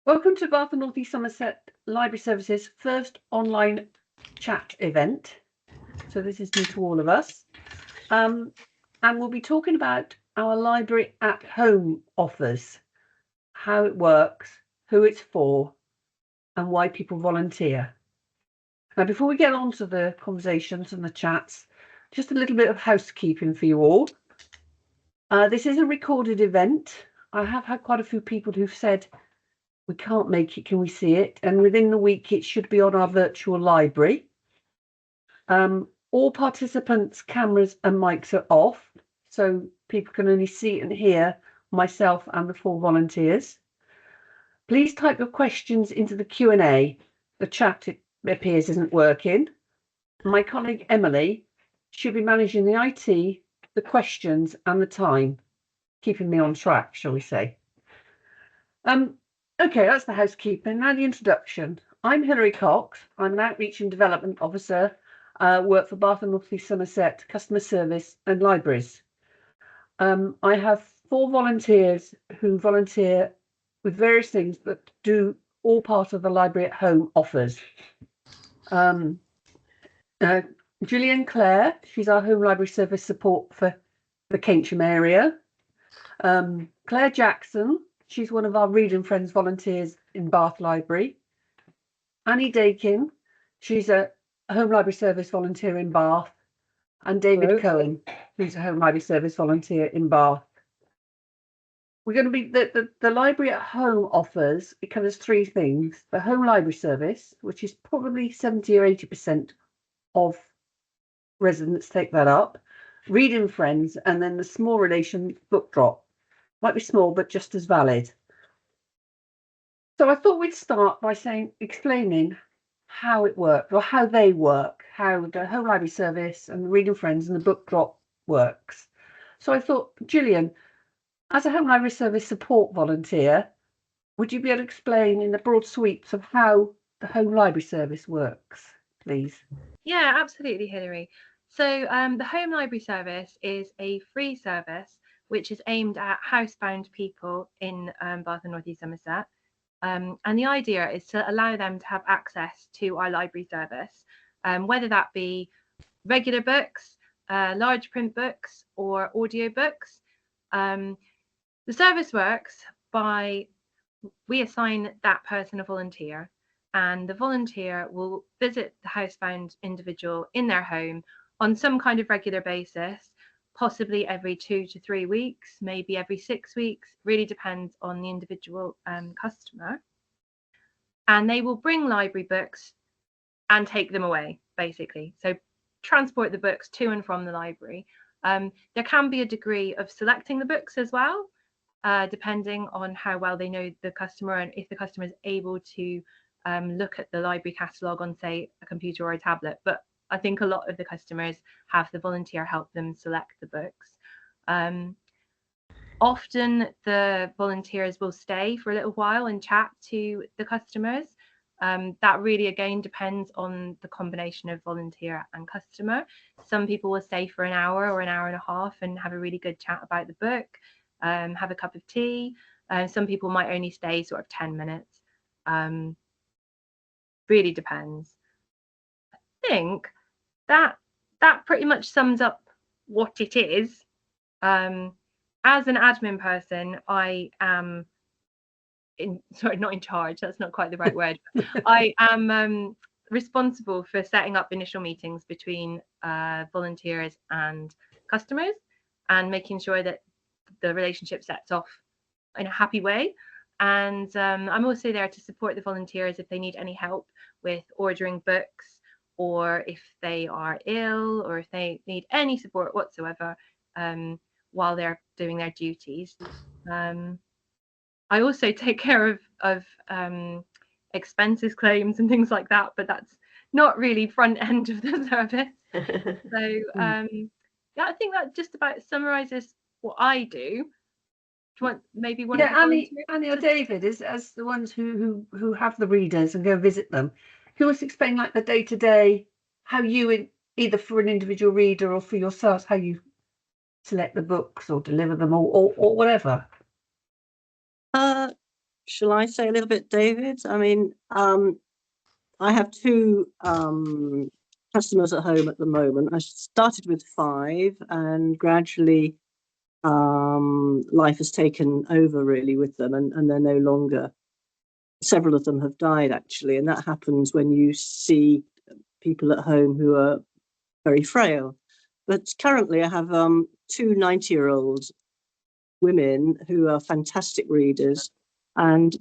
Welcome to Bath and North East Somerset Library Services first online chat event. So this is new to all of us. And we'll be talking about our library at home offers, how it works, who it's for, and why people volunteer. Now, before we get on to the conversations and the chats, just a little bit of housekeeping for you all. This is a recorded event. I have had quite a few people who've said, we can't make it, can we see it? And within the week, it should be on our virtual library. All participants' cameras and mics are off, so people can only see and hear myself and the 4 volunteers. Please type your questions into the Q&A. The chat, it appears, isn't working. My colleague Emily should be managing the IT, the questions and the time, keeping me on track, shall we say. Okay, that's the housekeeping. Now the introduction. I'm Hilary Cox. I'm an Outreach and Development Officer, work for Bath and North East Somerset, Customer Service and Libraries. I have 4 volunteers who volunteer with various things that do all part of the library at home offers. Gillian Clare, she's our Home Library Service support for the Keynsham area. Claire Jackson, she's one of our Reading Friends volunteers in Bath Library. Annie Dakin, she's a Home Library Service volunteer in Bath. And David Cohen, who's a Home Library Service volunteer in Bath. We're going to be, the library at home offers, it covers 3 things. The Home Library Service, which is probably 70 or 80% of residents take that up. Reading Friends, and then the small relation book drop. Might be small, but just as valid. So I thought we'd start by explaining how it works, or how they work, how the Home Library Service and the Reading Friends and the book drop works. So I thought, Gillian, as a Home Library Service support volunteer, would you be able to explain in the broad sweeps of how the Home Library Service works, please? Yeah, absolutely, Hilary. So the Home Library Service is a free service which is aimed at housebound people in Bath and North East Somerset. And the idea is to allow them to have access to our library service, whether that be regular books, large print books, or audio books. The service works by, we assign that person a volunteer, and the volunteer will visit the housebound individual in their home on some kind of regular basis, possibly every 2 to 3 weeks, maybe every 6 weeks, really depends on the individual customer. And they will bring library books and take them away, basically. So transport the books to and from the library. There can be a degree of selecting the books as well, depending on how well they know the customer and if the customer is able to look at the library catalogue on, say, a computer or a tablet. But I think a lot of the customers have the volunteer help them select the books. Often the volunteers will stay for a little while and chat to the customers. That really, again, depends on the combination of volunteer and customer. Some people will stay for an hour or an hour and a half and have a really good chat about the book, have a cup of tea. Some people might only stay sort of 10 minutes. Really depends. I think that pretty much sums up what it is. As an admin person, I am not in charge, that's not quite the right word. I am responsible for setting up initial meetings between volunteers and customers and making sure that the relationship sets off in a happy way. And I'm also there to support the volunteers if they need any help with ordering books, or if they are ill, or if they need any support whatsoever while they're doing their duties. I also take care of expenses claims and things like that, but that's not really front end of the service. So yeah, I think that just about summarizes what I do. Do you want maybe one? Yeah, Annie or David is as the ones who have the readers and go visit them. Who wants to explain like the day-to-day, how you, either for an individual reader or for yourselves, how you select the books or deliver them or whatever? shall I say a little bit, David? I mean, I have two customers at home at the moment. I started with 5, and gradually life has taken over really with them, and they're no longer. Several of them have died actually, and that happens when you see people at home who are very frail. But currently I have 2 90-year-old women who are fantastic readers, and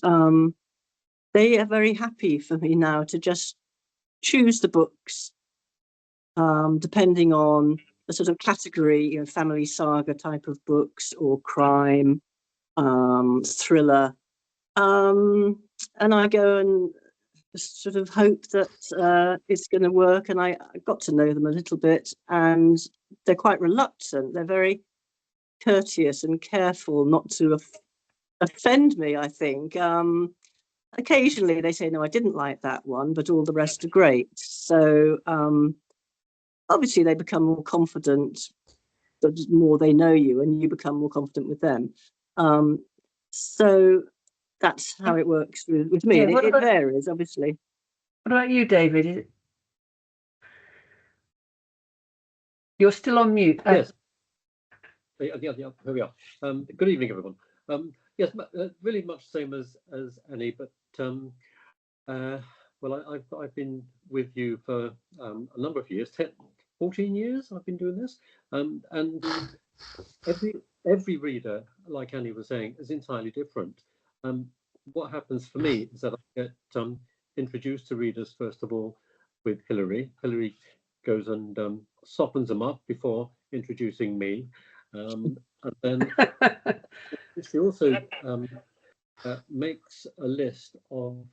they are very happy for me now to just choose the books depending on the sort of category, family saga type of books, or crime, thriller, and I go and sort of hope that it's going to work. And I got to know them a little bit, and they're quite reluctant. They're very courteous and careful not to offend me, I think. Occasionally they say, no, I didn't like that one, but all the rest are great. So obviously they become more confident the more they know you, and you become more confident with them. So that's how it works with me. Yeah, It varies, obviously. What about you, David? You're still on mute. Yes. Here we are. Good evening, everyone. Yes, really much the same as Annie, but well, I've been with you for a number of years, 14 years I've been doing this, and every reader, like Annie was saying, is entirely different. What happens for me is that I get introduced to readers first of all with Hilary. Hilary goes and softens them up before introducing me, and then she also makes a list of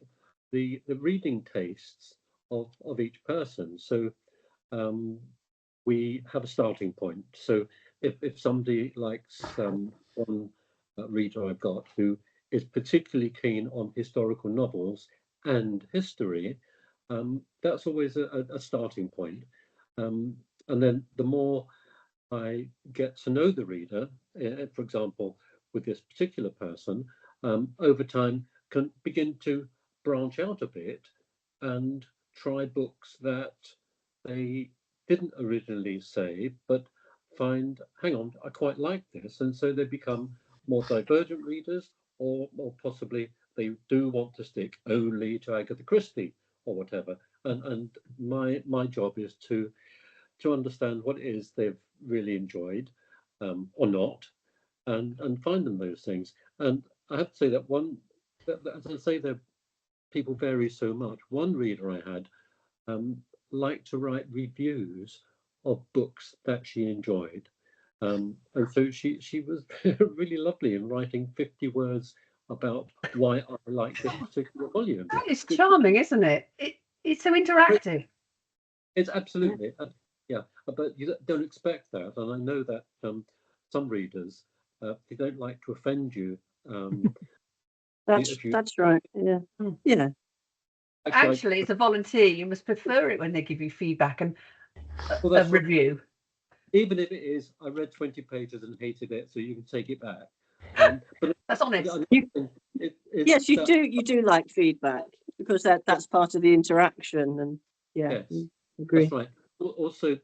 the reading tastes of each person. So we have a starting point. So if somebody likes one reader I've got who is particularly keen on historical novels and history, that's always a starting point. And then the more I get to know the reader, for example, with this particular person, over time can begin to branch out a bit and try books that they didn't originally say, but find, hang on, I quite like this. And so they become more divergent readers, or possibly they do want to stick only to Agatha Christie or whatever. And my job is to understand what it is they've really enjoyed or not, and find them those things. And I have to say that as I say, that people vary so much. One reader I had liked to write reviews of books that she enjoyed. And so she was really lovely in writing 50 words about why I like this particular volume. That is charming, isn't it? It's so interactive. It's absolutely, yeah, but you don't expect that. And I know that some readers, they don't like to offend you. That's right, yeah. Yeah. Actually, as a volunteer, you must prefer it when they give you feedback and a review. Even if it is, I read 20 pages and hated it, so you can take it back. But that's honest. Yes, you do like feedback, because that's part of the interaction. And yeah, yes, agree. That's right. Also,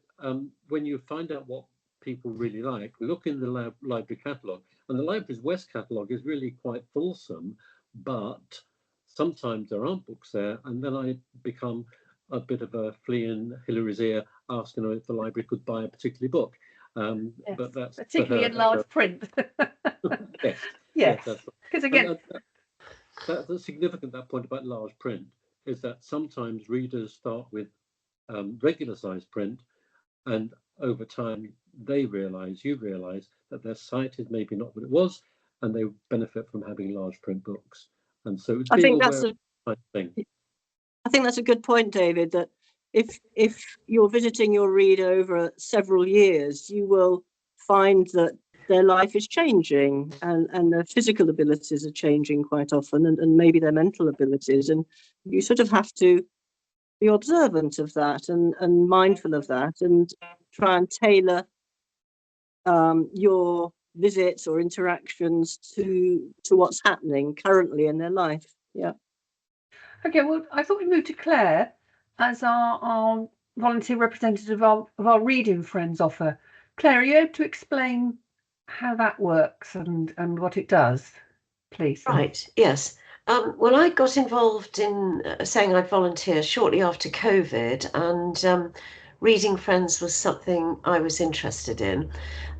when you find out what people really like, look in the library catalogue, and the library's West catalogue is really quite fulsome, but sometimes there aren't books there, and then I become a bit of a flea in Hilary's ear, asking her if the library could buy a particular book. Yes, but that's particularly in large print. Yes, because again, that's significant. That point about large print is that sometimes readers start with regular size print, and over time you realise that their sight is maybe not what it was, and they benefit from having large print books. And so it's being aware of that thing. I think that's a good point, David, that if you're visiting your reader over several years, you will find that their life is changing, and their physical abilities are changing quite often, and maybe their mental abilities. And you sort of have to be observant of that and mindful of that, and try and tailor your visits or interactions to what's happening currently in their life. Yeah. Okay, well, I thought we'd move to Claire as our volunteer representative of our Reading Friends offer. Claire, are you able to explain how that works and what it does, please? Right, yes. Well, I got involved in saying I'd volunteer shortly after COVID, and Reading Friends was something I was interested in.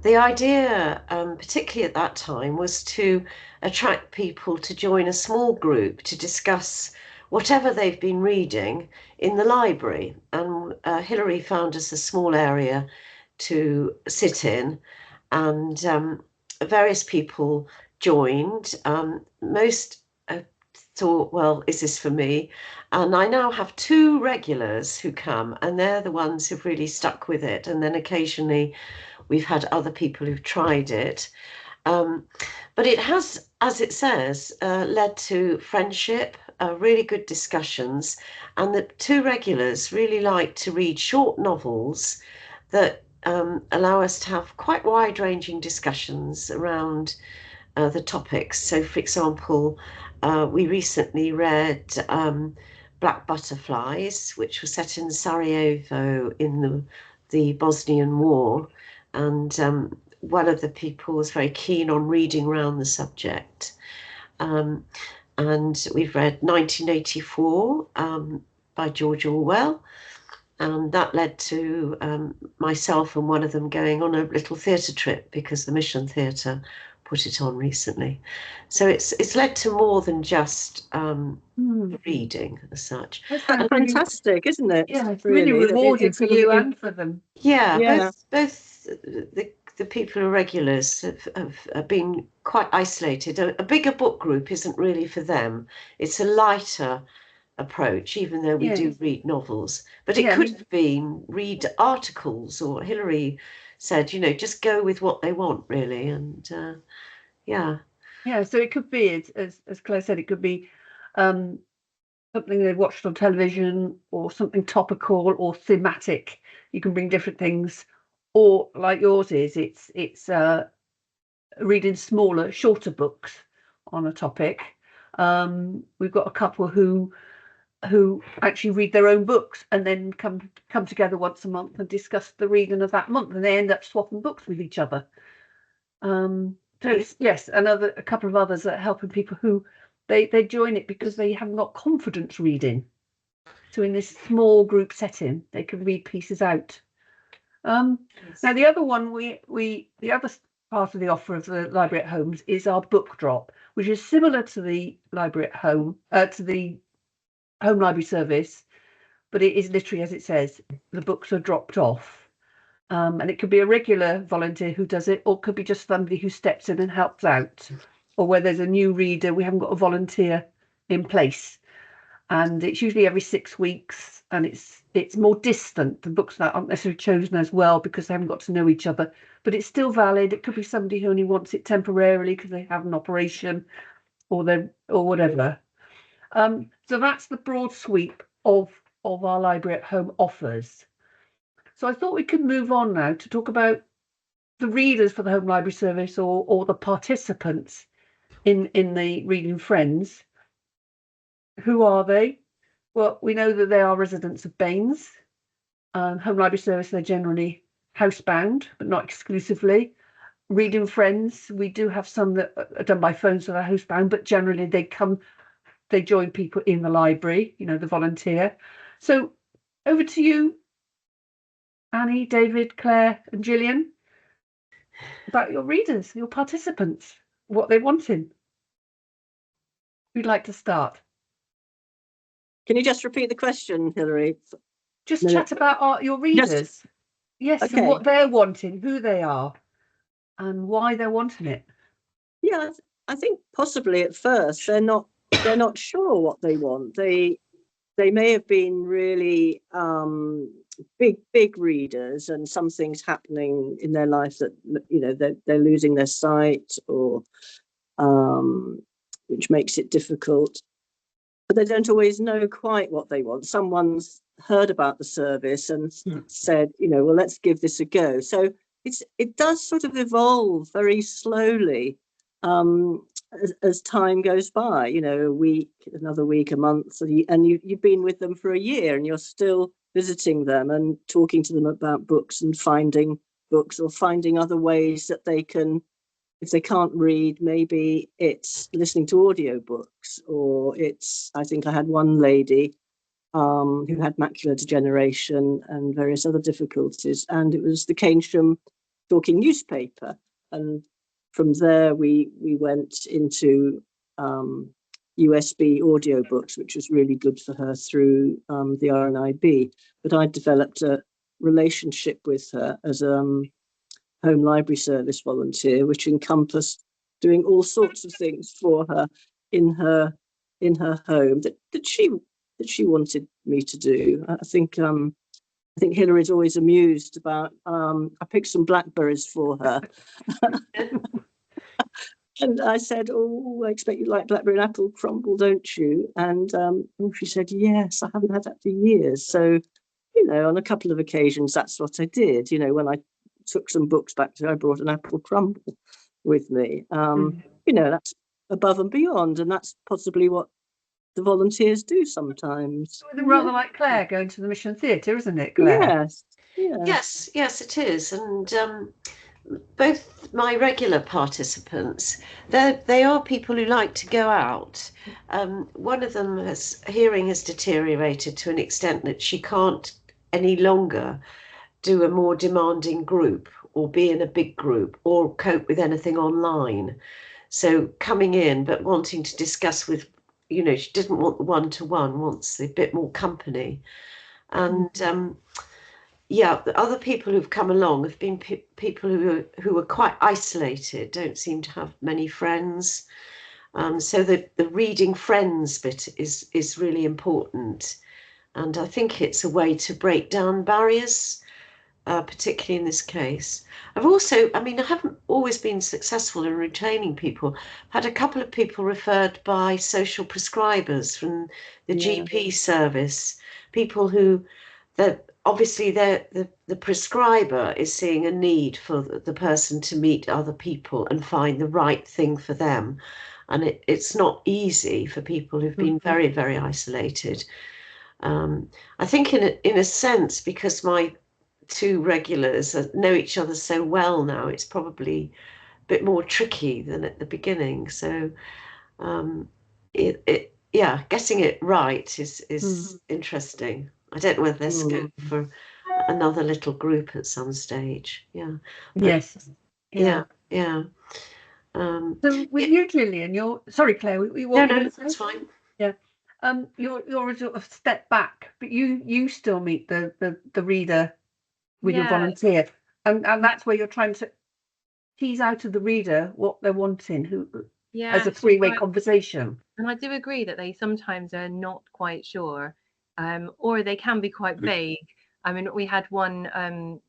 The idea, particularly at that time, was to attract people to join a small group to discuss whatever they've been reading in the library. And Hilary found us a small area to sit in, and various people joined. Most thought, well, is this for me? And I now have 2 regulars who come, and they're the ones who've really stuck with it. And then occasionally we've had other people who've tried it. But it has, as it says, led to friendship, really good discussions. And the 2 regulars really like to read short novels that allow us to have quite wide-ranging discussions around the topics. So, for example, we recently read Black Butterflies, which was set in Sarajevo in the Bosnian War, and one of the people was very keen on reading around the subject. And we've read 1984 by George Orwell, and that led to myself and one of them going on a little theatre trip because the Mission Theatre put it on recently. So it's led to more than just reading as such. That's Fantastic, isn't it? Yeah, it's really rewarding for you and for them. Yeah. Both the people who are regulars have been quite isolated. A bigger book group isn't really for them. It's a lighter approach, even though we do read novels. But it could have been read articles, or Hilary said, just go with what they want, really. And yeah, so it could be, as Claire said, it could be something they've watched on television, or something topical or thematic. You can bring different things, or like yours is, it's reading smaller, shorter books on a topic. We've got a couple who actually read their own books and then come together once a month and discuss the reading of that month, and they end up swapping books with each other. So it's, a couple of others that are helping people who they join it because they haven't got confidence reading. So in this small group setting, they can read pieces out. Now the other one, the other part of the offer of the library at homes is our book drop, which is similar to the library at home, to the home library service, but it is literally, as it says, the books are dropped off. And it could be a regular volunteer who does it, or it could be just somebody who steps in and helps out, or where there's a new reader, we haven't got a volunteer in place. And it's usually every 6 weeks, and it's more distant. The books aren't necessarily chosen as well because they haven't got to know each other, but it's still valid. It could be somebody who only wants it temporarily because they have an operation or whatever. So that's the broad sweep of our library at home offers. So I thought we could move on now to talk about the readers for the home library service, or the participants in the Reading Friends. Who are they? Well, we know that they are residents of Baines. Home library service, they're generally housebound, but not exclusively. Reading Friends, we do have some that are done by phone, so they're housebound, but generally they join people in the library, the volunteer. So over to you, Annie, David, Claire and Gillian, about your readers, your participants, what they're wanting. Who'd like to start? Can you just repeat the question, Hilary? Just chat about your readers. Yes, okay. And what they're wanting, who they are, and why they're wanting it. Yeah, I think possibly at first they're not sure what they want. They may have been really big readers, and something's happening in their life that they're losing their sight, or which makes it difficult. But they don't always know quite what they want. Someone's heard about the service and said, well, let's give this a go. So it does sort of evolve very slowly as time goes by. You know, a week, another week, a month, and you've been with them for a year, and you're still visiting them and talking to them about books and finding books or finding other ways that they can. If they can't read, maybe it's listening to audiobooks, or I think I had one lady who had macular degeneration and various other difficulties, and it was the Keynsham Talking newspaper. And from there, we went into USB audiobooks, which was really good for her through the RNIB. But I developed a relationship with her as home library service volunteer, which encompassed doing all sorts of things for her in her home that she wanted me to do. I think Hillary's always amused about I picked some blackberries for her. And I said, "Oh, I expect you like blackberry and apple crumble, don't you?" And she said, "Yes, I haven't had that for years." So, you know, on a couple of occasions, that's what I did. You know, when I took some books back to her, I brought an apple crumble with me. You know, that's above and beyond, and that's possibly what the volunteers do sometimes. Rather like Claire going to the Mission Theatre, isn't it, Claire? Yes. Yes, it is. And both my regular participants, they are people who like to go out. One of them hearing has deteriorated to an extent that she can't any longer do a more demanding group or be in a big group or cope with anything online. So coming in but wanting to discuss with, you know, she didn't want the one-to-one, wants a bit more company. And the other people who've come along have been people who are quite isolated, don't seem to have many friends. So the reading friends bit is really important. And I think it's a way to break down barriers, particularly in this case. I haven't always been successful in retaining people. I've had a couple of people referred by social prescribers from the GP service, people who, obviously the prescriber is seeing a need for the person to meet other people and find the right thing for them. And it's not easy for people who've been very, very isolated. I think in a sense, because my two regulars know each other so well now, it's probably a bit more tricky than at the beginning. So getting it right is interesting. I don't know whether there's scope for another little group at some stage. Yes. Yeah. So with you, Gillian, sorry, Claire. No, that's fine. Yeah. You're a sort of step back, but you still meet the reader with your volunteer, and that's where you're trying to tease out of the reader what they're wanting, as a three-way conversation. And I do agree that they sometimes are not quite sure, or they can be quite vague. I mean, we had one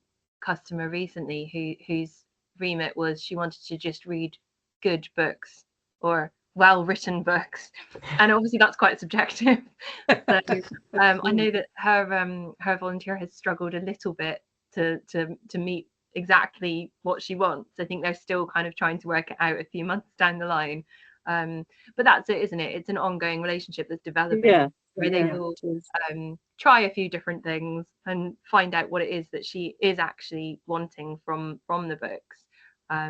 customer recently whose remit was she wanted to just read good books or well-written books, and obviously that's quite subjective. So I know that her volunteer has struggled a little bit to meet exactly what she wants. I think they're still kind of trying to work it out a few months down the line. But that's it, isn't it? It's an ongoing relationship that's developing, where they will try a few different things and find out what it is that she is actually wanting from the books. I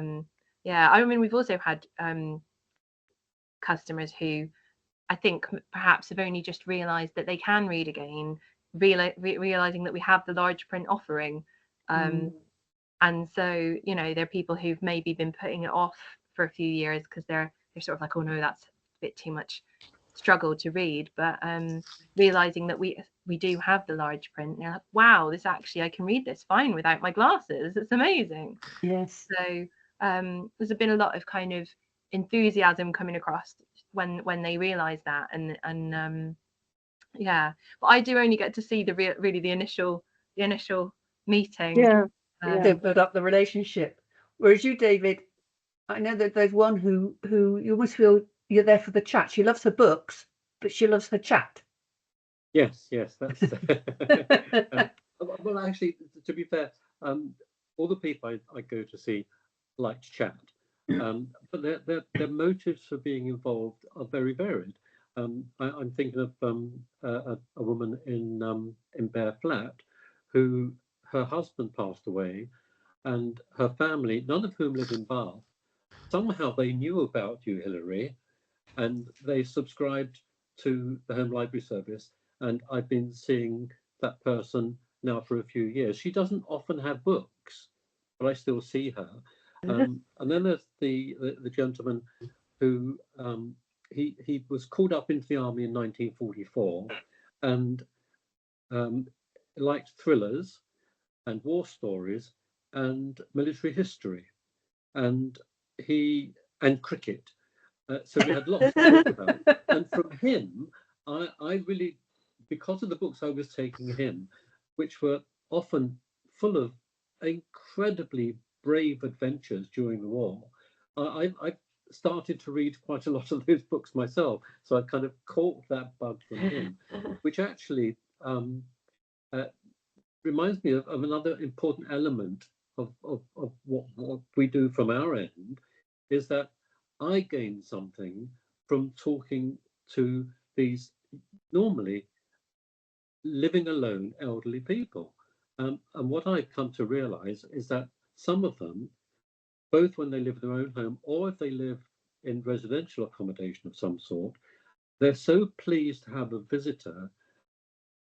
mean, we've also had customers who I think perhaps have only just realized that they can read again, realizing that we have the large print offering. And so, you know, there are people who've maybe been putting it off for a few years because they're sort of like, oh no, that's a bit too much struggle to read. But realizing that we do have the large print, they're like, wow, this actually, I can read this fine without my glasses. It's amazing. Yes. So there's been a lot of kind of enthusiasm coming across when they realize that, and but I do only get to see the initial meeting. To build up the relationship. Whereas you, David, I know that there's one who you almost feel you're there for the chat. She loves her books, but she loves her chat. Yes, that's well, actually, to be fair, all the people I go to see like to chat, but their motives for being involved are very varied. I'm thinking of a woman in Bear Flat, who her husband passed away, and her family, none of whom live in Bath. Somehow they knew about you, Hilary, and they subscribed to the Home Library Service. And I've been seeing that person now for a few years. She doesn't often have books, but I still see her. And then there's the gentleman who he was called up into the army in 1944, and liked thrillers and war stories and military history, and cricket. So we had lots to talk about. And from him, I really, because of the books I was taking him, which were often full of incredibly brave adventures during the war, I started to read quite a lot of those books myself. So I kind of caught that bug from him, which actually reminds me of another important element of what we do from our end, is that I gain something from talking to these normally living alone elderly people. And what I've come to realize is that some of them, both when they live in their own home or if they live in residential accommodation of some sort, they're so pleased to have a visitor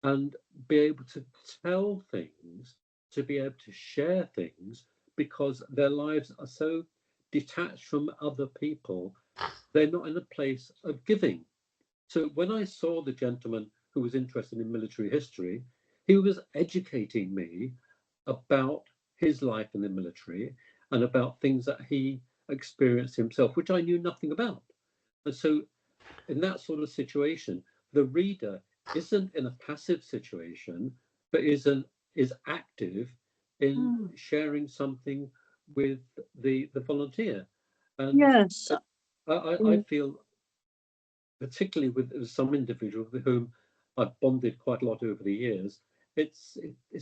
and be able to tell things, to be able to share things, because their lives are so detached from other people. They're not in a place of giving. So when I saw the gentleman who was interested in military history, he was educating me about his life in the military and about things that he experienced himself, which I knew nothing about. And so in that sort of situation, the reader isn't in a passive situation, but is active in sharing something with the volunteer. And Yes. I feel, particularly with some individuals with whom I've bonded quite a lot over the years, it's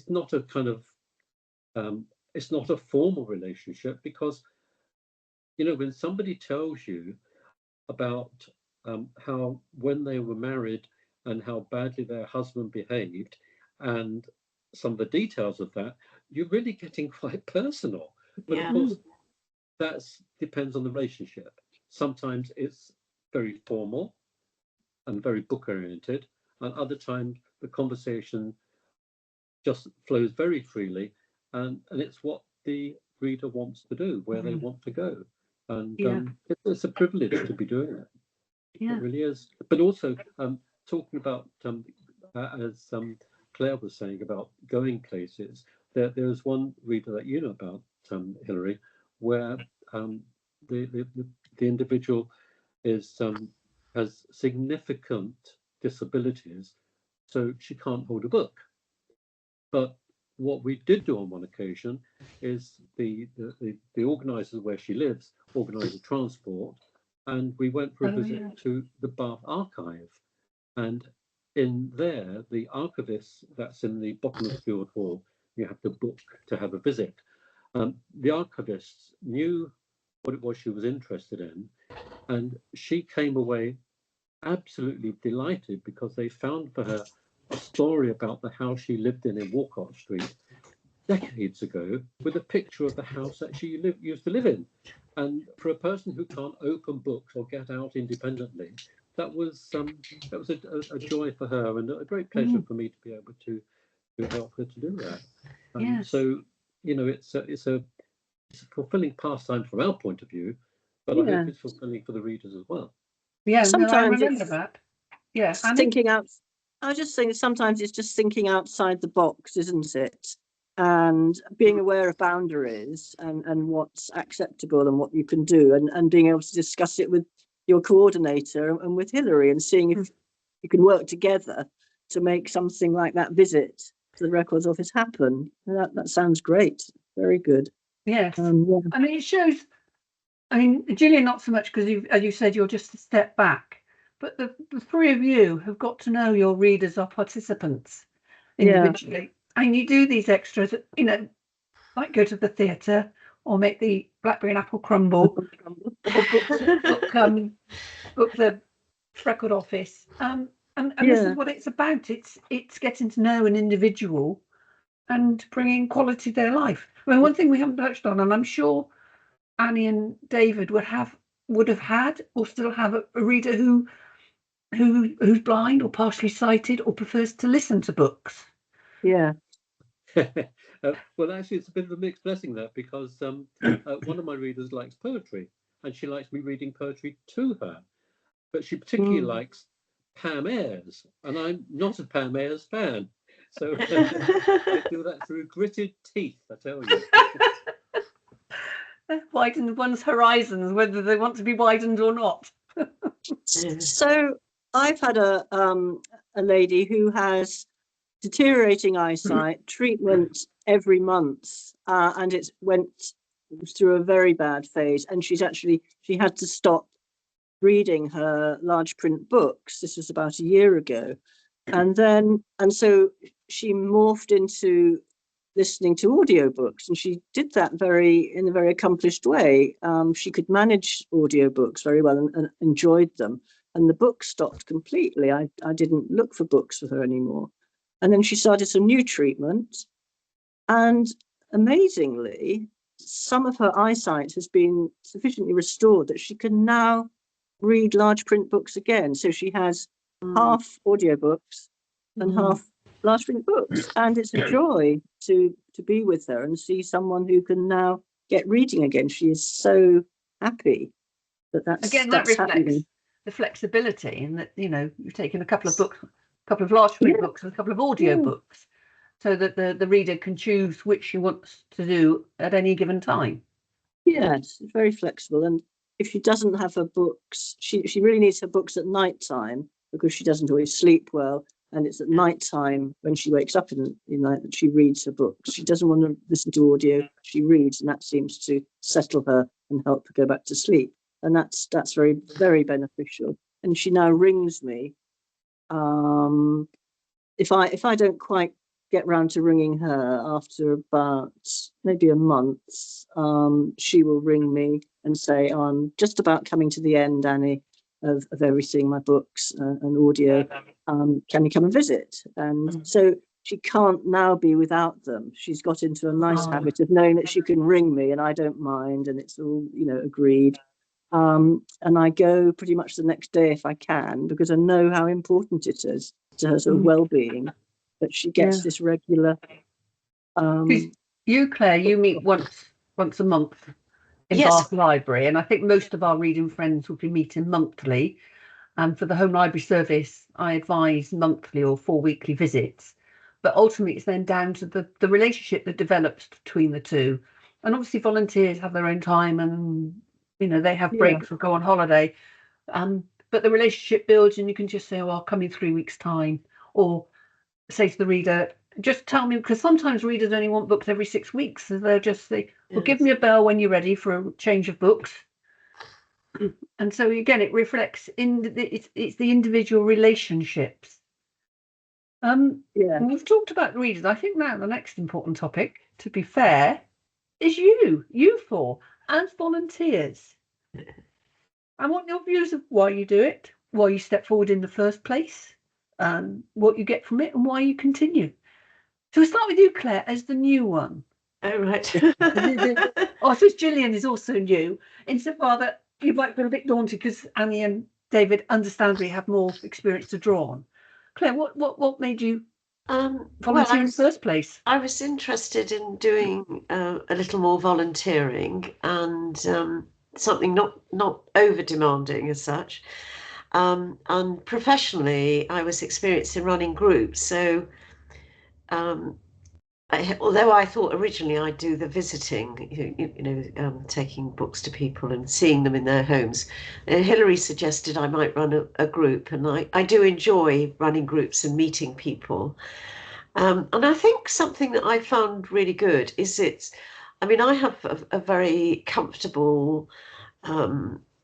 not a kind of it's not a formal relationship, because when somebody tells you about how when they were married and how badly their husband behaved, and some of the details of that, you're really getting quite personal. But of course, that depends on the relationship. Sometimes it's very formal and very book oriented, and other times the conversation just flows very freely, and it's what the reader wants to do, where they want to go. And it's a privilege to be doing it. It really is. But also, talking about, as Claire was saying, about going places, there's one reader that you know about, Hilary, where the individual is has significant disabilities, so she can't hold a book. But what we did do on one occasion is the organisers where she lives organised transport, and we went for a visit to the Bath Archive. And in there, the archivist that's in the bottom of the field hall, you have to book to have a visit. The archivists knew what it was she was interested in, and she came away absolutely delighted because they found for her a story about the house she lived in Walcott Street decades ago, with a picture of the house that she used to live in. And for a person who can't open books or get out independently, that was a joy for her, and a great pleasure for me to be able to help her to do that. So it's a fulfilling pastime from our point of view, but I hope it's fulfilling for the readers as well. Sometimes I remember that. Thinking out. I was just saying, sometimes it's just thinking outside the box, isn't it? And being aware of boundaries and what's acceptable and what you can do, and being able to discuss it with your coordinator and with Hilary, and seeing if you can work together to make something like that visit to the Records Office happen. That sounds great. Very good. Yes. I mean, it shows. I mean, Gillian, not so much, because as you said, you're just a step back. But the three of you have got to know your readers are participants individually, and you do these extras, like go to the theatre or make the blackberry and apple crumble or book the record office. And this is what it's about. It's getting to know an individual and bringing quality to their life. I mean, one thing we haven't touched on, and I'm sure Annie and David would have had or still have a reader who's blind or partially sighted or prefers to listen to books. Yeah. Well, actually, it's a bit of a mixed blessing, that, because one of my readers likes poetry, and she likes me reading poetry to her. But she particularly likes Pam Ayres, and I'm not a Pam Ayres fan. So I do that through gritted teeth, I tell you. Widen one's horizons, whether they want to be widened or not. So I've had a lady who has deteriorating eyesight, treatment every month, and it went through a very bad phase, and she had to stop reading her large print books. This was about a year ago, and so she morphed into listening to audiobooks, and she did that in a very accomplished way. She could manage audiobooks very well and enjoyed them, and the book stopped completely. I didn't look for books for her anymore. And then she started some new treatment, and amazingly, some of her eyesight has been sufficiently restored that she can now read large print books again. So she has half audiobooks and half large print books, and it's a joy to be with her and see someone who can now get reading again. She is so happy that's reflects happening. The flexibility in that, you've taken a couple of large print books and a couple of audio books, so that the reader can choose which she wants to do at any given time. Yes, it's very flexible. And if she doesn't have her books, she really needs her books at night time, because she doesn't always sleep well. And it's at night time when she wakes up in the night that she reads her books. She doesn't want to listen to audio. She reads, and that seems to settle her and help her go back to sleep. And that's very, very beneficial. And she now rings me. If I don't quite get round to ringing her after about maybe a month, she will ring me and say, I'm just about coming to the end, Annie, of everything, my books and audio. Can you come and visit? And so she can't now be without them. She's got into a nice habit of knowing that she can ring me and I don't mind, and it's all, agreed. And I go pretty much the next day if I can, because I know how important it is to her sort of well-being that she gets this regular. You, Claire, you meet once a month in Bath Library, and I think most of our reading friends will be meeting monthly. And for the Home Library Service, I advise monthly or 4 weekly visits. But ultimately, it's then down to the relationship that develops between the two. And obviously, volunteers have their own time, and they have breaks or go on holiday. But the relationship builds, and you can just say, "Oh, I'll come in 3 weeks' time," or say to the reader, "Just tell me," because sometimes readers only want books every 6 weeks, so they'll just say, "Well, give me a bell when you're ready for a change of books." And so again, it reflects it's the individual relationships. We've talked about readers. I think now the next important topic, to be fair, is you four as volunteers. I want your views of why you do it, why you step forward in the first place, what you get from it, and why you continue. So we'll start with you, Claire, as the new one. Oh, right. I suppose Gillian is also new, insofar that you might feel a bit daunted because Annie and David understandably have more experience to draw on. Claire, what made you volunteer in the first place? I was interested in doing a little more volunteering and something not over demanding as such. And professionally, I was experienced in running groups. So although I thought originally I'd do the visiting, taking books to people and seeing them in their homes, Hilary suggested I might run a group, and I do enjoy running groups and meeting people. And I think something that I found really good is I have a very comfortable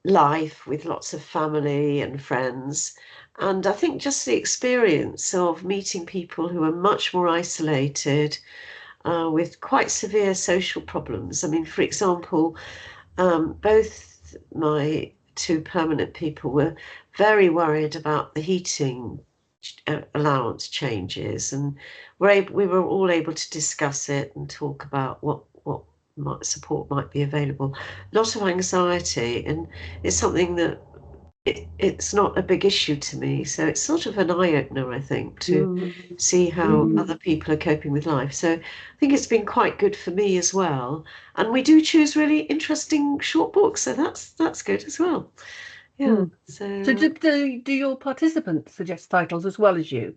life with lots of family and friends. And I think just the experience of meeting people who are much more isolated, with quite severe social problems. I mean, for example, both my two permanent people were very worried about the heating allowance changes, and we were all able to discuss it and talk about what support might be available. A lot of anxiety, and it's something that it's not a big issue to me, so it's sort of an eye-opener, I think, to see how other people are coping with life. So I think it's been quite good for me as well, and we do choose really interesting short books, so that's good as well. Yeah. So do your participants suggest titles as well as you?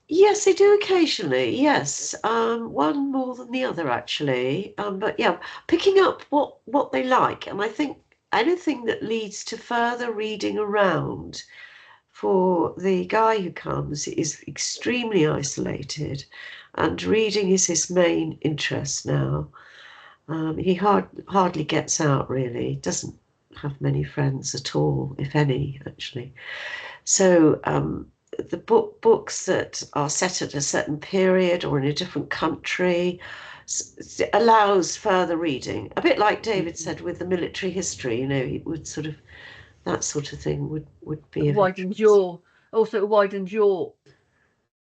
yes, they do occasionally, yes. One more than the other, actually, but yeah, picking up what they like, and I think anything that leads to further reading around. For the guy who comes is extremely isolated, and reading is his main interest now. He hardly gets out, really, doesn't have many friends at all, if any, actually. So the books that are set at a certain period or in a different country allows further reading. A bit like David said with the military history, he would sort of, that sort of thing would be widens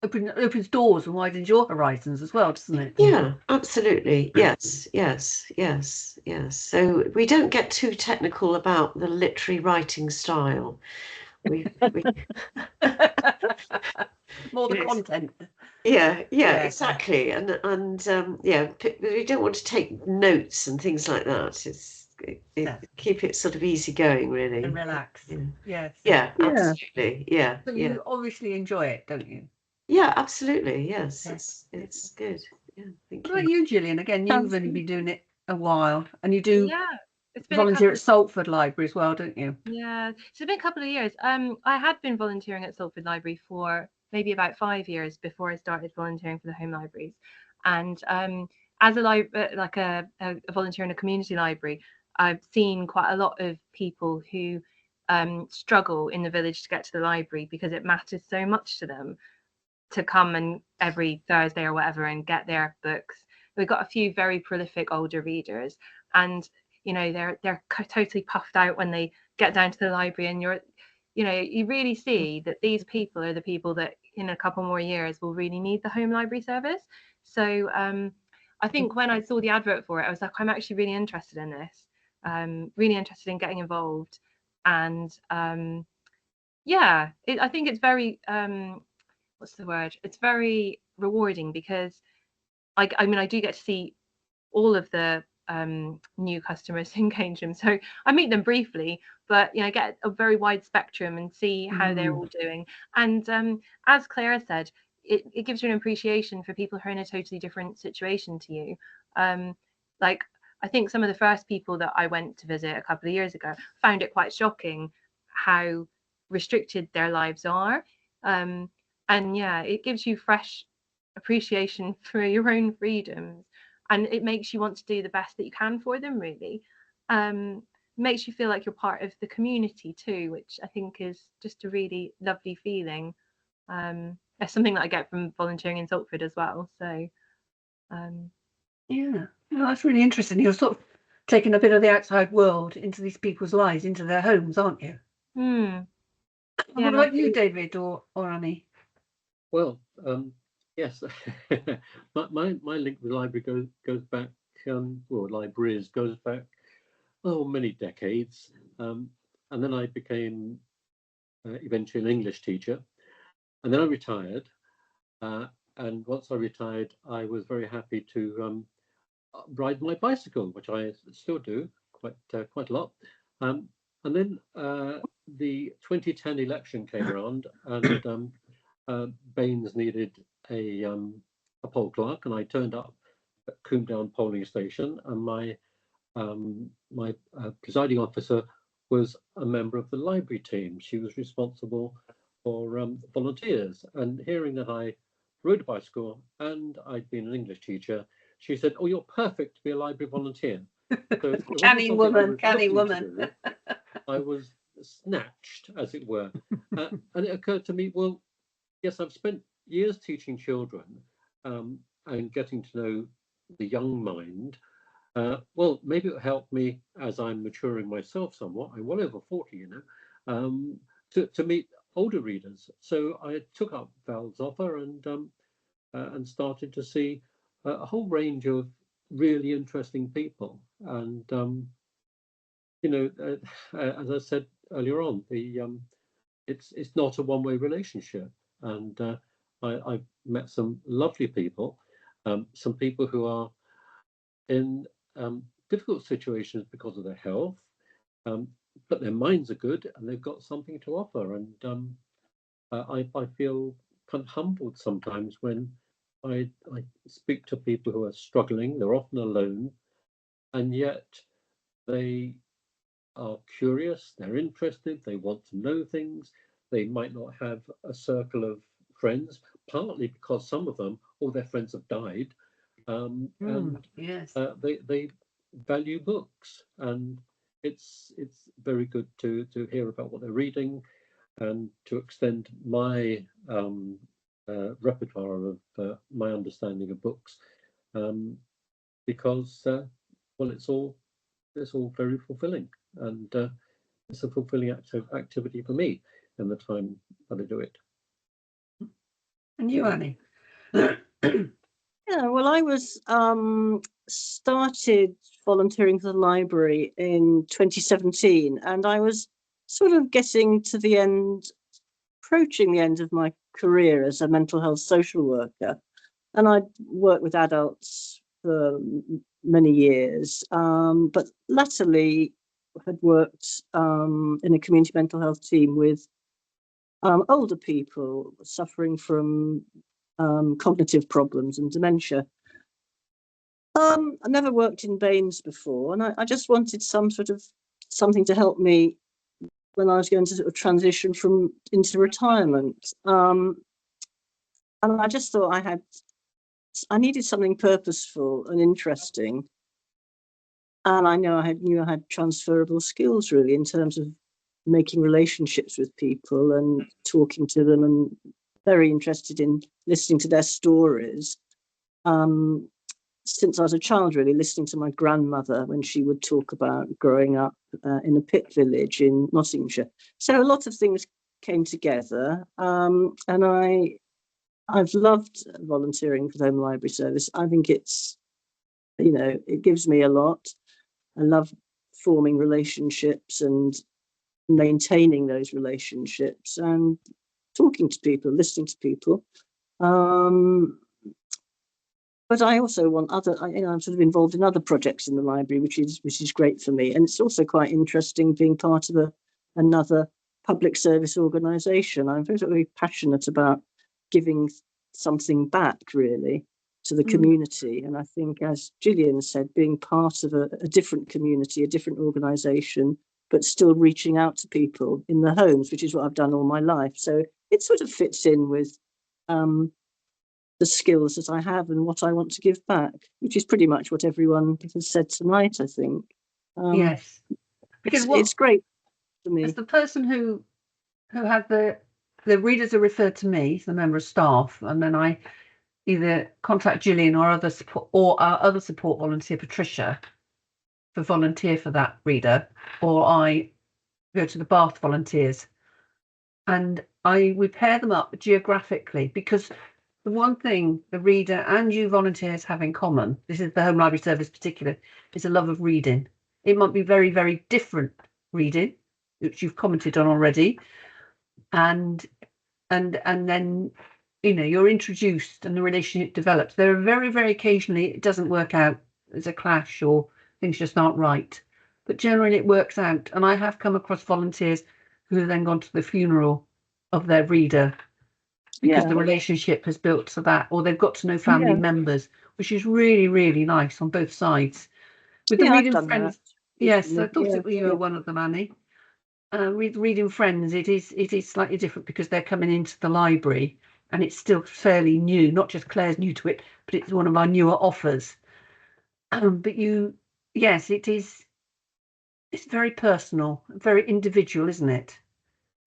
opens doors and widens your horizons as well, doesn't it? Yeah, absolutely. Yes. So we don't get too technical about the literary writing style. We More the content. Yeah, exactly. And we don't want to take notes and things like that. Keep it sort of easy going, really. And relax. Yeah. Yes. Yeah, absolutely. Yeah. So you obviously enjoy it, don't you? Yeah, absolutely. Yes. It's good. Yeah, thank What about you. you, Gillian? Again, you've only been doing it a while, and you do it's been volunteer at Salford Library as well, don't you? Yeah, so it's been a couple of years. I had been volunteering at Salford Library for maybe about 5 years before I started volunteering for the home libraries, and as a volunteer in a community library, I've seen quite a lot of people who struggle in the village to get to the library because it matters so much to them to come and every Thursday or whatever and get their books. We've got a few very prolific older readers, and they're totally puffed out when they get down to the library, and you really see that these people are the people that in a couple more years will really need the home library service. So I think when I saw the advert for it, I was like, I'm actually really interested in this, really interested in getting involved, and I think it's very what's the word? It's very rewarding because I do get to see all of the new customers in Cambridge. So I meet them briefly, but get a very wide spectrum and see how they're all doing. And as Claire said, it gives you an appreciation for people who are in a totally different situation to you. Like I think some of the first people that I went to visit a couple of years ago found it quite shocking how restricted their lives are. And it gives you fresh appreciation for your own freedoms, and it makes you want to do the best that you can for them, really. Makes you feel like you're part of the community too, which I think is just a really lovely feeling. It's something that I get from volunteering in Salford as well. So that's really interesting. You're sort of taking a bit of the outside world into these people's lives, into their homes, aren't you? What about you, David or Annie? Well, yes, my link with the library goes back, libraries goes back, many decades. And then I became eventually an English teacher, and then I retired. And once I retired, I was very happy to ride my bicycle, which I still do quite a lot. And then the 2010 election came around, and Baines needed a poll clerk, and I turned up at Coombe Down polling station, and my presiding officer was a member of the library team. She was responsible for volunteers, and hearing that I rode a bicycle and I'd been an English teacher, she said, "Oh, you're perfect to be a library volunteer." So Canny woman. I was snatched, as it were, and it occurred to me, well, yes, I've spent years teaching children, and getting to know the young mind, well, maybe it'll help me as I'm maturing myself somewhat. I'm well over 40, you know, to meet older readers. So I took up Val's offer and started to see a whole range of really interesting people. And you know, as I said earlier on, it's not a one-way relationship. And I've met some lovely people, some people who are in difficult situations because of their health, but their minds are good and they've got something to offer. And I feel kind of humbled sometimes when I speak to people who are struggling. They're often alone, and yet they are curious, they're interested, they want to know things. They might not have a circle of friends, partly because some of them, all their friends have died, and Yes. they value books, and it's very good to hear about what they're reading and to extend my repertoire of my understanding of books, because well, it's all very fulfilling, and it's a fulfilling activity for me in the time that I do it. And you, Annie? Yeah, well, I was started volunteering for the library in 2017, and I was sort of getting to the end, approaching the end of my career as a mental health social worker. And I'd worked with adults for many years, but latterly had worked in a community mental health team with older people suffering from cognitive problems and dementia. I never worked in Baines before, and I just wanted some sort of something to help me when I was going to sort of transition into retirement. And I just thought I needed something purposeful and interesting. And I know knew I had transferable skills really in terms of making relationships with people and talking to them, and very interested in listening to their stories. Since I was a child, really listening to my grandmother when she would talk about growing up in a pit village in Nottinghamshire. So a lot of things came together, and I've loved volunteering for the Home Library Service. I think it's, you know, it gives me a lot. I love forming relationships and maintaining those relationships and talking to people, listening to people. But I also want I'm sort of involved in other projects in the library, which is great for me. And it's also quite interesting being part of another public service organisation. I'm very passionate about giving something back, really, to the community. And I think, as Gillian said, being part of a different community, a different organisation, but still reaching out to people in the homes, which is what I've done all my life. So it sort of fits in with the skills that I have and what I want to give back, which is pretty much what everyone has said tonight, I think. Yes, because it's great for me. As the person who had the readers are referred to me, the member of staff, and then I either contact Gillian or our other support volunteer, Patricia, for volunteer for that reader, or I go to the Bath volunteers, and we pair them up geographically, because the one thing the reader and you volunteers have in common, this is the Home Library Service particular, is a love of reading. It might be very, very different reading, which you've commented on already, and then, you know, you're introduced and the relationship develops. There are very, very occasionally it doesn't work out. There's a clash or things just aren't right, but generally it works out. And I have come across volunteers who have then gone to the funeral of their reader because the relationship has built to that, or they've got to know family members, which is really, really nice on both sides. With the reading friends, yes, I thought you were one of them, Annie. With reading friends, it is slightly different because they're coming into the library and it's still fairly new. Not just Claire's new to it, but it's one of our newer offers. But yes, it is. It's very personal, very individual, isn't it?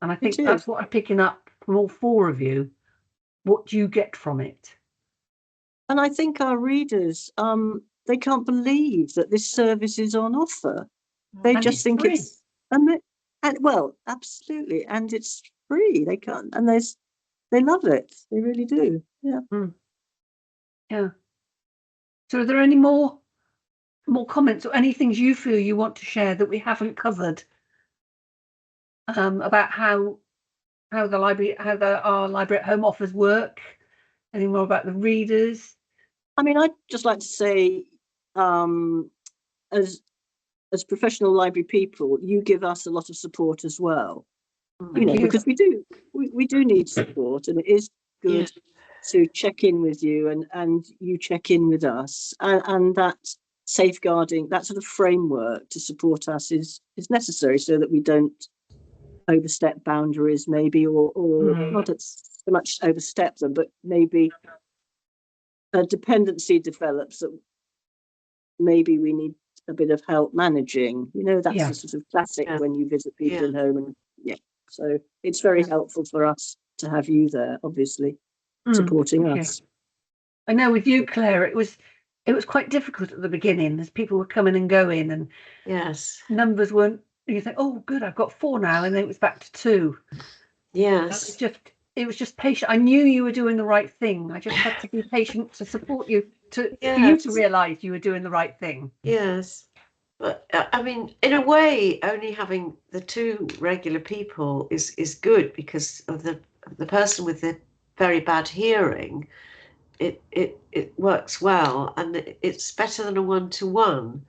And I think that's what I'm picking up from all four of you. What do you get from it? And I think our readers, they can't believe that this service is on offer. They And just it's think free. it's, and well, absolutely, and it's free. They can't, and they love it. They really do. Yeah. Yeah. So are there any more comments or any things you feel you want to share that we haven't covered about how our library at home offers work? Any more about the readers? I mean, I'd just like to say, as professional library people, you give us a lot of support as well. Thank you. Because we do need support, and it is good to check in with you, and you check in with us, and that safeguarding, that sort of framework to support us is necessary, so that we don't overstep boundaries, maybe, or not so much overstep them, but maybe a dependency develops that maybe we need a bit of help managing. That's the sort of classic when you visit people in home, and so it's very helpful for us to have you there, obviously, supporting us. I know with you, Claire, it was quite difficult at the beginning as people were coming and going, and numbers weren't. You think, oh, good, I've got 4 now, and then it was back to 2. Yes. It was just patient. I knew you were doing the right thing. I just had to be patient to support you, for you to realise you were doing the right thing. Yes. But I mean, in a way, only having the 2 regular people is good, because of the person with the very bad hearing. It works well, and it's better than a 1-to-1.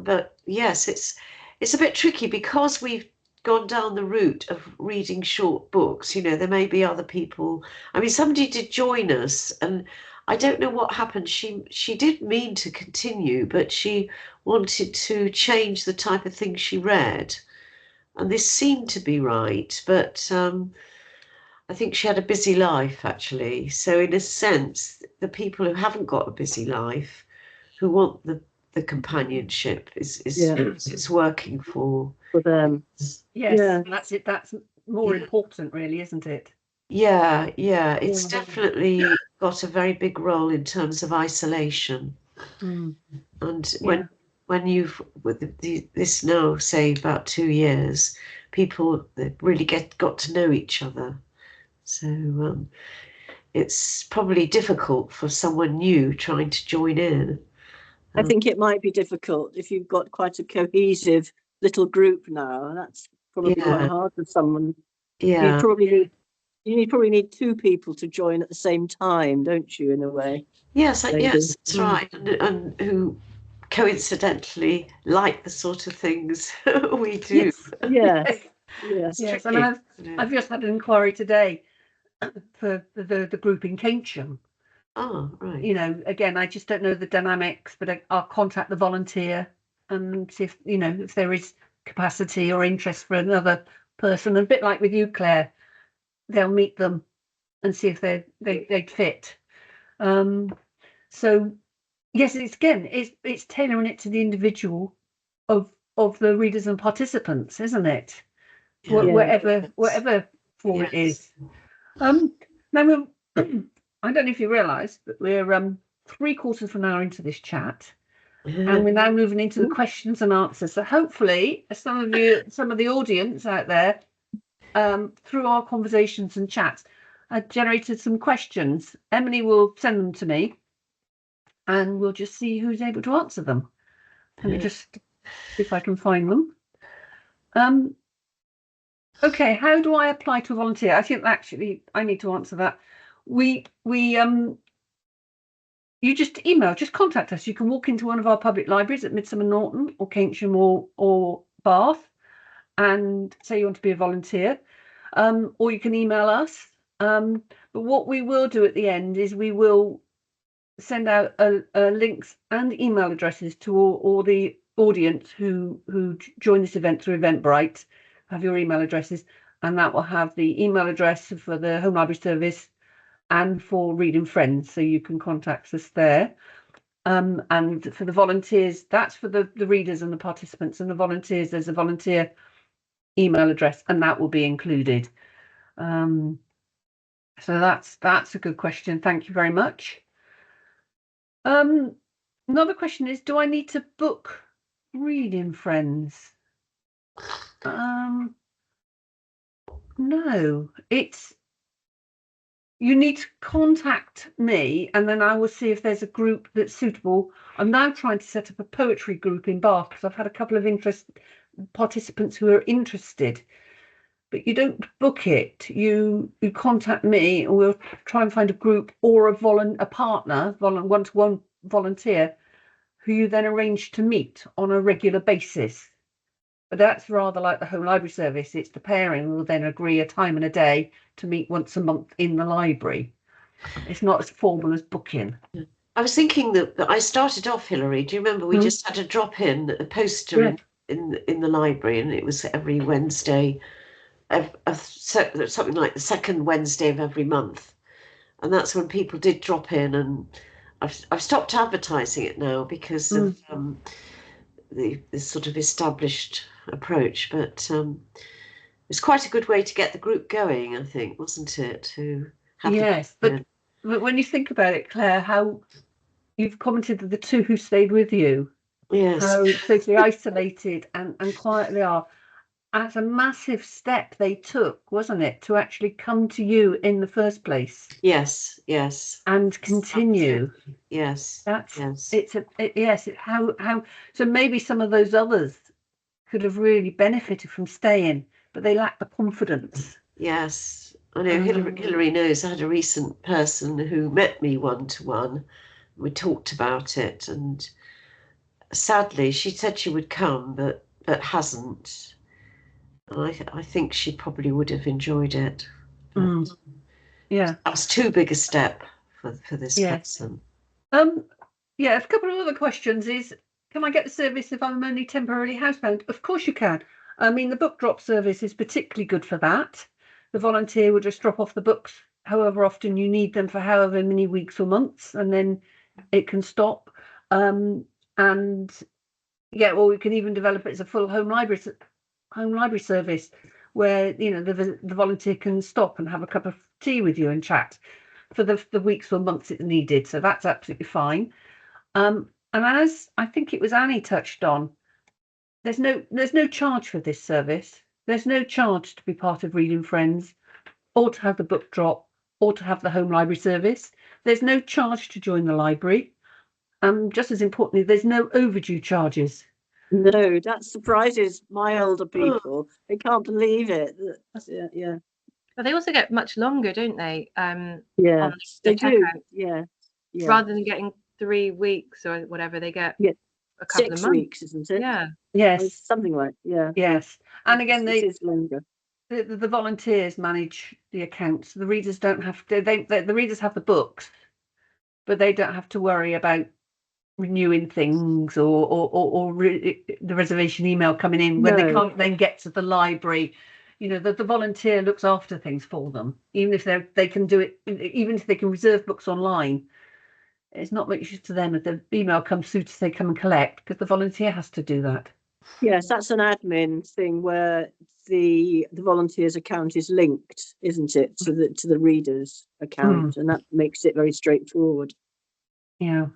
But yes, it's a bit tricky, because we've gone down the route of reading short books. There may be other people. I mean, somebody did join us, and I don't know what happened. She did mean to continue, but she wanted to change the type of thing she read, and this seemed to be right, but I think she had a busy life, actually. So in a sense, the people who haven't got a busy life, who want the companionship, is it's working for them. Yes, that's it. That's more important, really, isn't it? Yeah, it's definitely got a very big role in terms of isolation. And when you've, with this now, say about 2 years, people really got to know each other. So it's probably difficult for someone new trying to join in. I think it might be difficult if you've got quite a cohesive little group now. That's probably quite hard for someone. You probably need 2 people to join at the same time, don't you, in a way? Yes, that's right. And who coincidentally like the sort of things we do. Yes. And I've just had an inquiry today for the group in Keynsham. Oh, right. Again, I just don't know the dynamics, but I'll contact the volunteer and see if there is capacity or interest for another person. And a bit like with you, Claire, they'll meet them and see if they'd fit. So yes, it's tailoring it to the individual of the readers and participants, isn't it? Whatever form it is. Now I don't know if you realise, but we're 3/4 of an hour into this chat, and we're now moving into the questions and answers. So hopefully, some of the audience out there, through our conversations and chats, generated some questions. Emily will send them to me, and we'll just see who's able to answer them. Let me just see if I can find them. Okay, how do I apply to a volunteer? I think actually I need to answer that. You just contact us. You can walk into one of our public libraries at Midsummer Norton or Keynsham or Bath and say you want to be a volunteer, or you can email us. But what we will do at the end is we will send out links and email addresses to all the audience who join this event through Eventbrite. Have your email addresses, and that will have the email address for the Home Library Service and for Reading Friends, so you can contact us there. And for the volunteers, that's for the readers and the participants, and the volunteers, there's a volunteer email address, and that will be included. So that's a good question. Thank you very much. Another question is, do I need to book reading friends? No, you need to contact me and then I will see if there's a group that's suitable. I'm now trying to set up a poetry group in Bath because I've had a couple of participants who are interested. But you don't book it. You contact me and we'll try and find a group or a partner, one-to-one volunteer, who you then arrange to meet on a regular basis. But that's rather like the home library service. It's the pairing will then agree a time and a day to meet once a month in the library. It's not as formal as booking. I was thinking that I started off, Hilary. Do you remember we just had a drop in, a poster in the library, and it was every Wednesday, something like the second Wednesday of every month, and that's when people did drop in. And I've stopped advertising it now because of the sort of established approach, but it's quite a good way to get the group going, I think, wasn't it? To have yes, but when you think about it, Claire, how you've commented that the two who stayed with you, how socially isolated and quietly are. That's a massive step they took, wasn't it, to actually come to you in the first place? Yes. And continue. Yes. How so maybe some of those others could have really benefited from staying, but they lack the confidence. Yes. I know Hilary knows I had a recent person who met me one-to-one. We talked about it, and sadly she said she would come, but hasn't. And I think she probably would have enjoyed it. Yeah. That was too big a step for this person. A couple of other questions is, can I get the service if I'm only temporarily housebound? Of course you can. I mean, the book drop service is particularly good for that. The volunteer will just drop off the books however often you need them for however many weeks or months, and then it can stop. We can even develop it as a full home library service where the volunteer can stop and have a cup of tea with you and chat for the weeks or months it's needed. So that's absolutely fine. And as I think it was Annie touched on, there's no charge for this service. There's no charge to be part of Reading Friends, or to have the book drop, or to have the home library service. There's no charge to join the library. Just as importantly, there's no overdue charges. No, that surprises my older people. They can't believe it. Yeah. But they also get much longer, don't they? Yeah, they do. Checkout. Yeah. Rather than getting 3 weeks or whatever, they get a couple of months. 6 weeks, isn't it? Yeah. Yes. Something like Yes. And again, it is longer. The volunteers manage the accounts. The readers don't have to. The readers have the books, but they don't have to worry about renewing things or the reservation email coming in when they can't then get to the library. The volunteer looks after things for them, even if they can do it, even if they can reserve books online. It's not much use to them if the email comes through to say come and collect, because the volunteer has to do that. Yes, that's an admin thing where the volunteer's account is linked, isn't it, to the reader's account, and that makes it very straightforward. Yeah.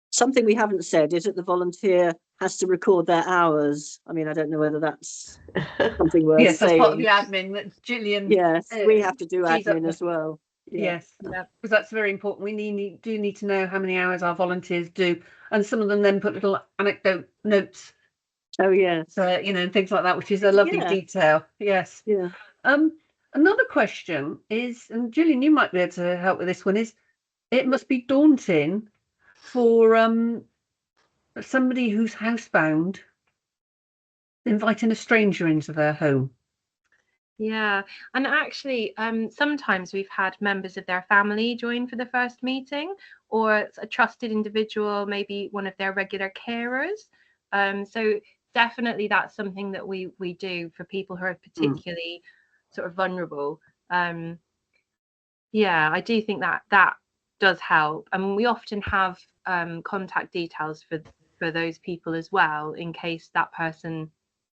Something we haven't said is that the volunteer has to record their hours. I mean, I don't know whether that's something worth saying. Yes, that's part of the admin that Gillian. Yes, we have to do admin as well. Yes, because that's very important. We do need to know how many hours our volunteers do, and some of them then put little anecdote notes. Oh yeah. So and things like that, which is a lovely detail. Yes. Yeah. Another question is, and Gillian, you might be able to help with this one. Is it must be daunting for somebody who's housebound inviting a stranger into their home. Yeah, and actually, sometimes we've had members of their family join for the first meeting, or a trusted individual, maybe one of their regular carers. So definitely that's something that we do for people who are particularly sort of vulnerable. Yeah, I do think that does help. And we often have contact details for those people as well, in case that person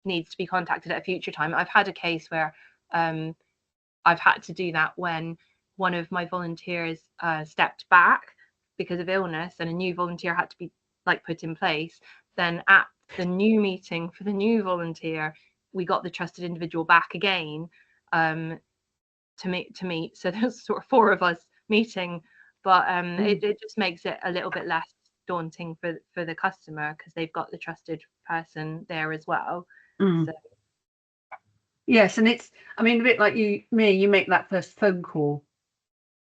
needs to be contacted at a future time. I've had a case where I've had to do that when one of my volunteers stepped back because of illness and a new volunteer had to be like put in place, then at the new meeting for the new volunteer, we got the trusted individual back again to meet. So there's sort of 4 of us meeting, but it just makes it a little bit less daunting for the customer because they've got the trusted person there as well. So. Yes, and it's, I mean, a bit like you make that first phone call,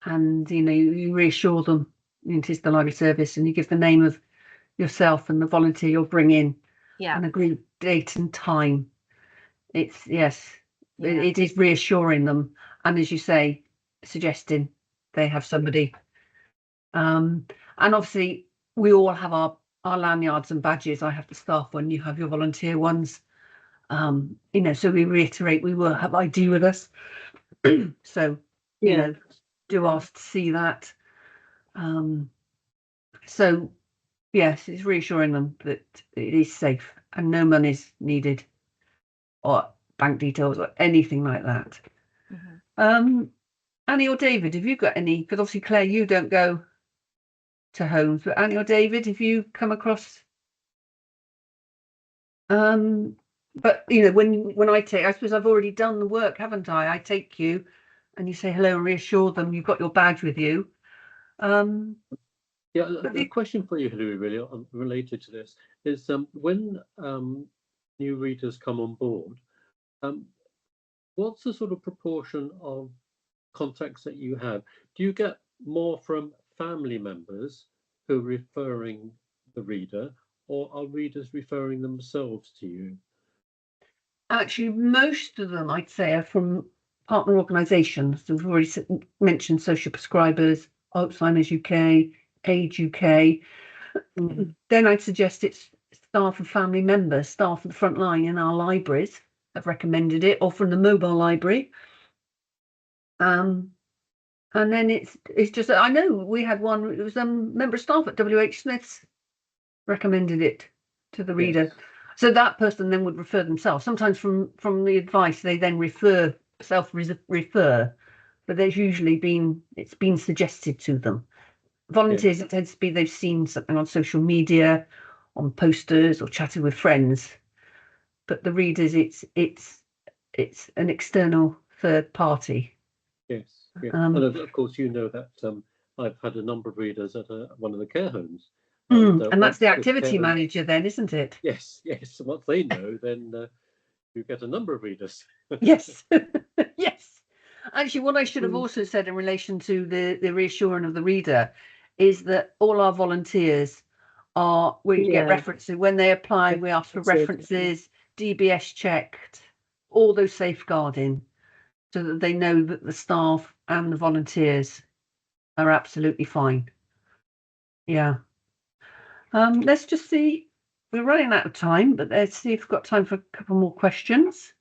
and you reassure them it is the library service, and you give the name of yourself and the volunteer you'll bring in, and agree date and time. It's it is reassuring them, and as you say, suggesting they have somebody. And obviously we all have our lanyards and badges. I have the staff one, you have your volunteer ones. So we reiterate we will have ID with us. So do ask to see that. So yes, it's reassuring them that it is safe and no money's needed or bank details or anything like that. Annie or David, have you got any? Because obviously Claire, you don't go to homes, but Annie or David, have you come across? But when I suppose I've already done the work, haven't I? I take you, and you say hello and reassure them you've got your badge with you. The question for you, Hilary, really related to this is when new readers come on board, what's the sort of proportion of contacts that you have? Do you get more from family members who are referring the reader, or are readers referring themselves to you? Actually, most of them, I'd say, are from partner organisations. We've already mentioned Social Prescribers, Alzheimer's UK, Age UK. Then I'd suggest it's staff and family members, staff at the front line in our libraries have recommended it, or from the mobile library. And then it's just, I know we had one, it was a member of staff at WH Smith's recommended it to the reader. So that person then would refer themselves. Sometimes from the advice they then self-refer, but there's usually it's been suggested to them. Volunteers, it tends to be they've seen something on social media, on posters, or chatted with friends. But the readers, it's an external third party. Yes. And of course, that I've had a number of readers at one of the care homes. And that's the activity manager then, isn't it? Yes. Once they know, then you get a number of readers. Yes. Yes. Actually, what I should have also said in relation to the reassuring of the reader is that all our volunteers we get references. When they apply, we ask for references, DBS checked, all those safeguarding, so that they know that the staff and the volunteers are absolutely fine. Yeah. Let's just see. We're running out of time, but let's see if we've got time for a couple more questions.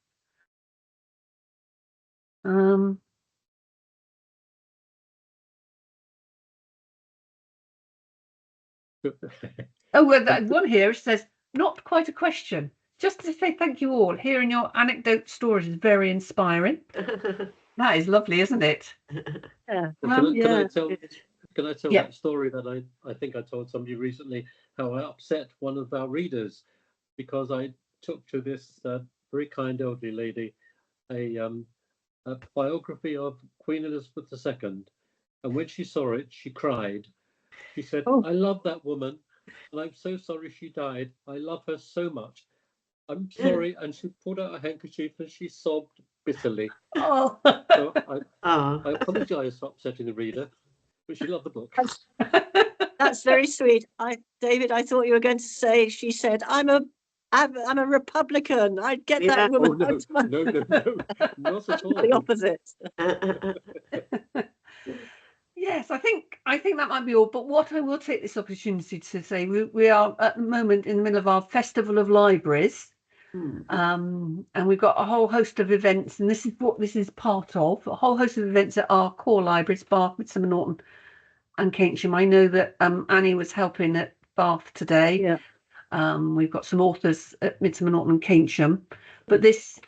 That one here says, not quite a question. Just to say thank you all. Hearing your anecdote stories is very inspiring. That is lovely, isn't it? Yeah. Can I tell that story that I think I told somebody recently, how I upset one of our readers because I took to this very kind elderly lady a biography of Queen Elizabeth II, and when she saw it, she cried. She said, "I love that woman, and I'm so sorry she died. I love her so much. I'm sorry." And she pulled out a handkerchief and she sobbed bitterly. So I apologise for upsetting the reader, but she loved the book. That's very sweet. David, I thought you were going to say she said, I'm a Republican. I'd get that woman. No, not at all. The opposite. Yes, I think that might be all. But what I will take this opportunity to say, we are at the moment in the middle of our Festival of Libraries, and we've got a whole host of events, and this is what this is part of, a whole host of events at our core libraries, Bath, Midsummer Norton and Keynsham. I know that Annie was helping at Bath today. Yeah. We've got some authors at Midsummer Norton and Keynsham, but this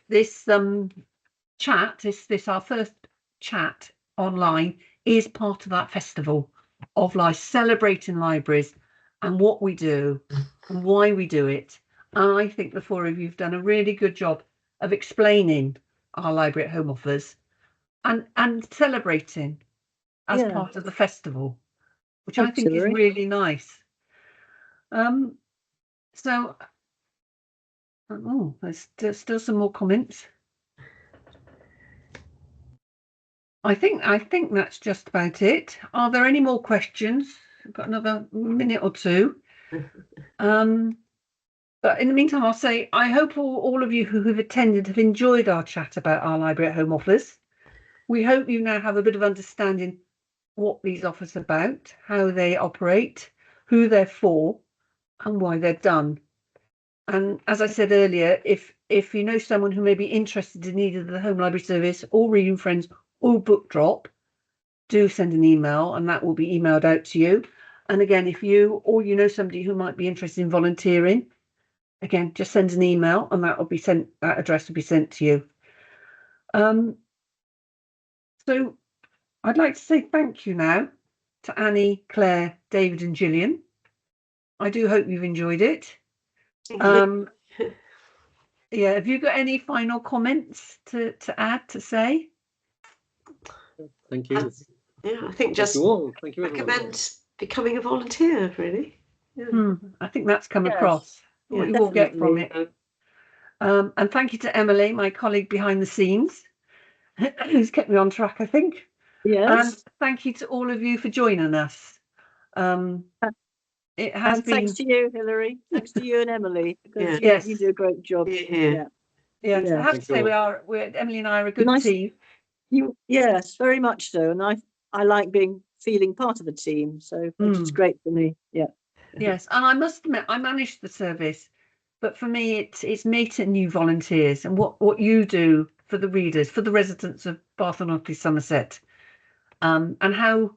chat, this our first chat online, is part of that festival. of life, celebrating libraries and what we do and why we do it. And I think the four of you have done a really good job of explaining our library at home offers and celebrating as Yeah. part of the festival, which I Thanks, think is Hilary. really nice. So, oh, there's still some more comments. I think that's just about it. Are there any more questions? I've got another minute or two. But in the meantime, I'll say I hope all of you who have attended have enjoyed our chat about our library at home offers. We hope you now have a bit of understanding what these offers are about, how they operate, who they're for, and why they're done. And as I said earlier, if you know someone who may be interested in either the Home Library Service or Reading Friends or Book Drop, do send an email and that will be emailed out to you. And again, if you or you know somebody who might be interested in volunteering, again, just send an email and that address will be sent to you. So I'd like to say thank you now to Annie, Claire, David and Gillian. I do hope you've enjoyed it. Yeah, have you got any final comments to add, to say? Thank you. Yeah, I think Thank just you all. Thank you, everyone. recommend becoming a volunteer, really. Yeah. I think that's come Yes. across, what you will get from it. Definitely. And thank you to Emily, my colleague behind the scenes, who's kept me on track, I think. Yes. And thank you to all of you for joining us. It has And been. thanks to you, Hilary. Thanks to you and Emily. Because Yes. you do a great job. Yeah. Yes, I have Thank to say you all. Emily and I are a good Nice. team. Yes, very much so. And I like feeling part of a team. So it's great for me. Yeah. Yes, and I must admit, I manage the service, but for me, it's meeting new volunteers and what you do for the readers, for the residents of Bath and North East Somerset, and how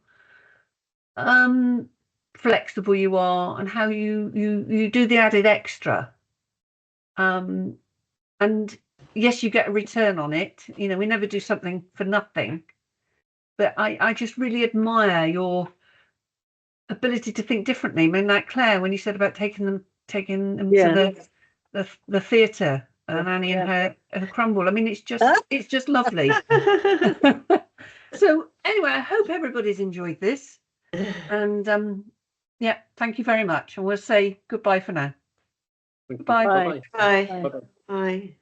flexible you are and how you do the added extra. And yes, you get a return on it. You know, we never do something for nothing, but I just really admire your ability to think differently. I mean, like Claire, when you said about taking them Yeah. to the theatre and Annie and her crumble. I mean, it's just lovely. So anyway, I hope everybody's enjoyed this. And yeah, thank you very much. And we'll say goodbye for now. Thank you. Bye. Bye-bye. Bye. Bye. Bye-bye. Bye.